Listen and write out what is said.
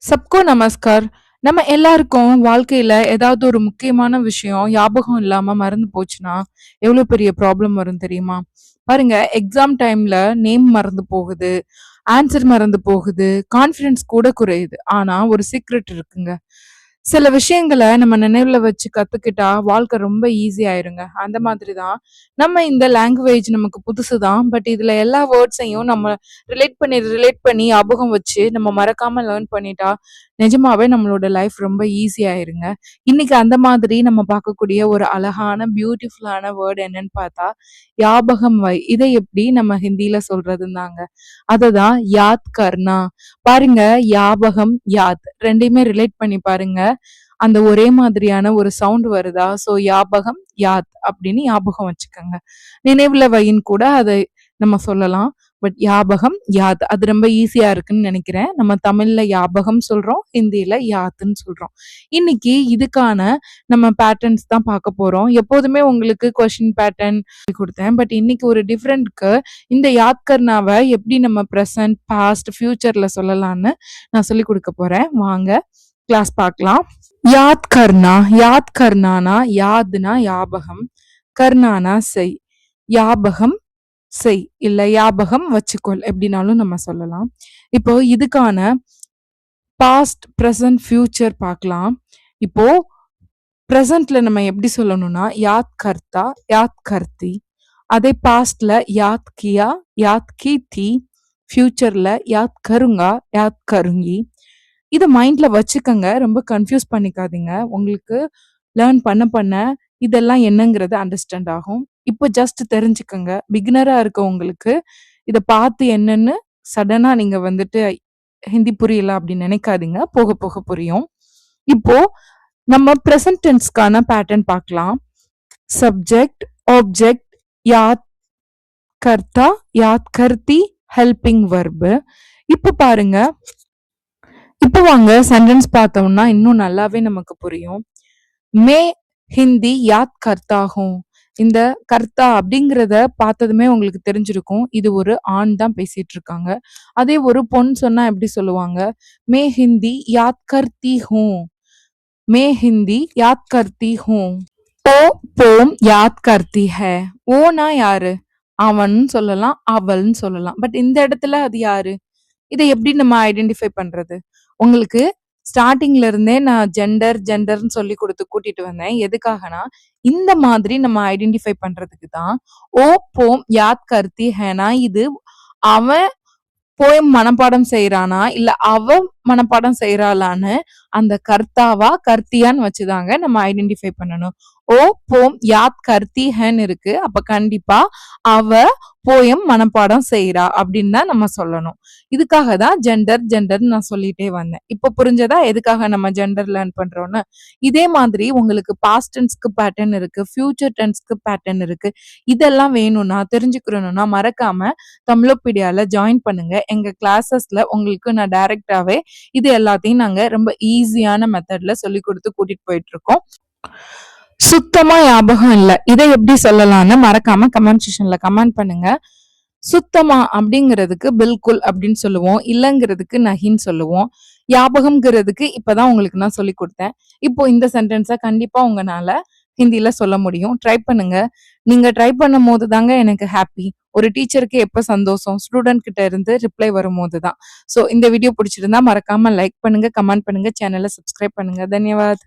சப்கோ நமஸ்கார். நம்ம எல்லாருக்கும் வாழ்க்கையில ஏதாவது ஒரு முக்கியமான விஷயம் ஞாபகம் இல்லாம மறந்து போச்சுன்னா, எவ்வளவு பெரிய ப்ராப்ளம் வரும் தெரியுமா? பாருங்க, எக்ஸாம் டைம்ல நேம் மறந்து போகுது, ஆன்சர் மறந்து போகுது, கான்ஃபிடன்ஸ் கூட குறையுது. ஆனா ஒரு சீக்ரெட் இருக்குங்க. சில விஷயங்கள நம்ம நினைவுல வச்சு கத்துக்கிட்டா வாழ்க்கை ரொம்ப ஈஸி ஆயிருங்க. அந்த மாதிரி தான் நம்ம இந்த லாங்குவேஜ் நமக்கு புதுசு தான். பட் இதுல எல்லா வேர்ட்ஸையும் நம்ம ரிலேட் பண்ணி ஞாபகம் வச்சு நம்ம மறக்காம லேர்ன் பண்ணிட்டா நிஜமாவே நம்மளோட லைஃப் ரொம்ப ஈஸி ஆயிருங்க. இன்னைக்கு அந்த மாதிரி நம்ம பார்க்கக்கூடிய ஒரு அழகான பியூட்டிஃபுல்லான வேர்ட் என்னன்னு பார்த்தா யாபகம் வை. இதை எப்படி நம்ம ஹிந்தியில சொல்றதுந்தாங்க. அததான் யாத் கர்னா. பாருங்க, யாபகம் யாத் ரெண்டையுமே ரிலேட் பண்ணி பாருங்க. அந்த ஒரே மாதிரியான ஒரு சவுண்ட் வருதா? சோ யாபகம் யாத் அப்படின்னு ஞாபகம் வச்சுக்கோங்க. நினைவுல வைன்னு கூட அதை நம்ம சொல்லலாம். பட் யாபகம் யாத் அது ரொம்ப ஈஸியா இருக்குன்னு நினைக்கிறேன். நம்ம தமிழ்ல யாபகம் சொல்றோம், ஹிந்தியில யாத்துன்னு சொல்றோம். இன்னைக்கு இதுக்கான நம்ம பேட்டர்ன்ஸ் தான் பார்க்க போறோம். எப்போதுமே உங்களுக்கு கொஸ்டின் பேட்டர்ன் கொடுத்தேன். பட் இன்னைக்கு ஒரு டிஃப்ரெண்ட்க்கு இந்த யாத் கர்னாவை எப்படி நம்ம ப்ரெசன்ட், பாஸ்ட், ஃபியூச்சர்ல சொல்லலாம்னு நான் சொல்லி கொடுக்க போறேன். வாங்க கிளாஸ் பார்க்கலாம். யாத் கர்னா. யாத் கர்னானா யாத்னா யாபகம், கர்னானா செய். யாபகம் செய் இல்ல யாபகம் வச்சுக்கொள் எப்படினாலும் நம்ம சொல்லலாம். இப்போ இதுக்கான பாஸ்ட், பிரசன்ட், ஃபியூச்சர் பார்க்கலாம். இப்போ பிரசன்ட்ல நம்ம எப்படி சொல்லணும்னா யாத் கர்த்தா, யாத் கர்த்தி. அதே பாஸ்ட்ல யாத் கியா, யாத் கி தி. ஃபியூச்சர்ல யாத் கருங்கா, யாத் கருங்கி. இதை மைண்ட்ல வச்சுக்கங்க. ரொம்ப கன்ஃபியூஸ் பண்ணிக்காதீங்க. உங்களுக்கு லேர்ன் பண்ண இதெல்லாம் என்னங்கிறது அண்டர்ஸ்டாண்ட் ஆகும். இப்போ ஜஸ்ட் தெரிஞ்சுக்கங்க. பிகினரா இருக்க உங்களுக்கு இதை பார்த்து என்னன்னு சடனா நீங்க வந்துட்டு ஹிந்தி புரியல அப்படின்னு நினைக்காதீங்க. போக போக புரியும். இப்போ நம்ம ப்ரெசன்ட் டென்ஸ்க்கான பேட்டர்ன் பார்க்கலாம். சப்ஜெக்ட், ஆப்ஜெக்ட், யாத் கர்த்தா, யாத் கர்த்தி, ஹெல்பிங் வர்பு. இப்போ பாருங்க, இப்போ வாங்க சென்டென்ஸ் பார்த்தோம்னா இன்னும் நல்லாவே நமக்கு புரியும். மே ஹிந்தி யாத் கர்த்தா ஹூம். இந்த கர்த்தா அப்படிங்கிறத பார்த்ததுமே உங்களுக்கு தெரிஞ்சிருக்கும். இது ஒரு ஆண் தான் பேசிட்டு இருக்காங்க. அதே ஒரு பொண் சொன்னா எப்படி சொல்லுவாங்க? மே ஹிந்தி யாத் கர்த்தி ஹூம். மே ஹிந்தி யாத் கர்த்தி ஹூம். ஓ போம் யாத் கர்த்தி ஹே. ஓனா யாரு? அவன் சொல்லலாம், அவள்னு சொல்லலாம். பட் இந்த இடத்துல அது யாரு? இதை எப்படி நம்ம ஐடென்டிஃபை பண்றது? உங்களுக்கு ஸ்டார்டிங்ல இருந்தே நான் ஜெண்டர்னு சொல்லி கொடுத்து கூட்டிட்டு வந்தேன். எதுக்காகனா இந்த மாதிரி நம்ம ஐடென்டிஃபை பண்றதுக்கு தான். ஓ போம் யாத் கர்த்தி ஹேனா இது அவன் போயம் மனப்பாடம் செய்யறானா இல்ல அவ மனப்பாடம் செய்யறாளான்னு அந்த கர்த்தாவா கர்த்தியான்னு வச்சுதாங்க நம்ம ஐடென்டிஃபை பண்ணணும். ஓ போம் யாத் கர்த்தி ஹேன்னு இருக்கு. அப்ப கண்டிப்பா அவ போயம் மனப்பாடம் செய்யறா அப்படின்னு தான் நம்ம சொல்லணும். இதுக்காக தான் ஜெண்டர் நான் சொல்லிட்டே வந்தேன். இப்ப புரிஞ்சதா எதுக்காக நம்ம ஜெண்டர் லேர்ன் பண்றோம்னு? இதே மாதிரி உங்களுக்கு பாஸ்ட் டென்ஸ்க்கு பேட்டர்ன் இருக்கு, ஃபியூச்சர் டென்ஸ்க்கு பேட்டர்ன் இருக்கு. இதெல்லாம் வேணும்னா தெரிஞ்சுக்கணும்னா மறக்காம தமிழோபீடியால ஜாயின் பண்ணுங்க. எங்க கிளாஸஸ்ல உங்களுக்கு நான் டைரக்டாவே இது எல்லாத்தையும் நாங்க ரொம்ப ஈஸியான மெத்தட்ல சொல்லி கொடுத்து கூட்டிட்டு போயிட்டு இருக்கோம். சுத்தமா ஞாபகம் இல்ல, இதை எப்படி சொல்லலாம்னு மறக்காம கமெண்ட் செக்ஷன்ல கமெண்ட் பண்ணுங்க. சுத்தமா அப்படிங்கிறதுக்கு பில்குல் அப்படின்னு சொல்லுவோம், இல்லங்கிறதுக்கு நஹின்னு சொல்லுவோம். ஞாபகம்ங்கிறதுக்கு இப்பதான் உங்களுக்கு நான் சொல்லி கொடுத்தேன். இப்போ இந்த சென்டென்ஸை கண்டிப்பா உங்களால ஹிந்தியில சொல்ல முடியும். ட்ரை பண்ணுங்க. நீங்க ட்ரை பண்ணும் போது தாங்க எனக்கு ஹாப்பி. ஒரு டீச்சருக்கு எப்ப சந்தோஷம்? ஸ்டூடெண்ட் கிட்ட இருந்து ரிப்ளை வரும்போது தான். ஸோ இந்த வீடியோ பிடிச்சிருந்தா மறக்காம லைக் பண்ணுங்க, கமெண்ட் பண்ணுங்க, சேனலை சப்ஸ்கிரைப் பண்ணுங்க. தன்யவாத்.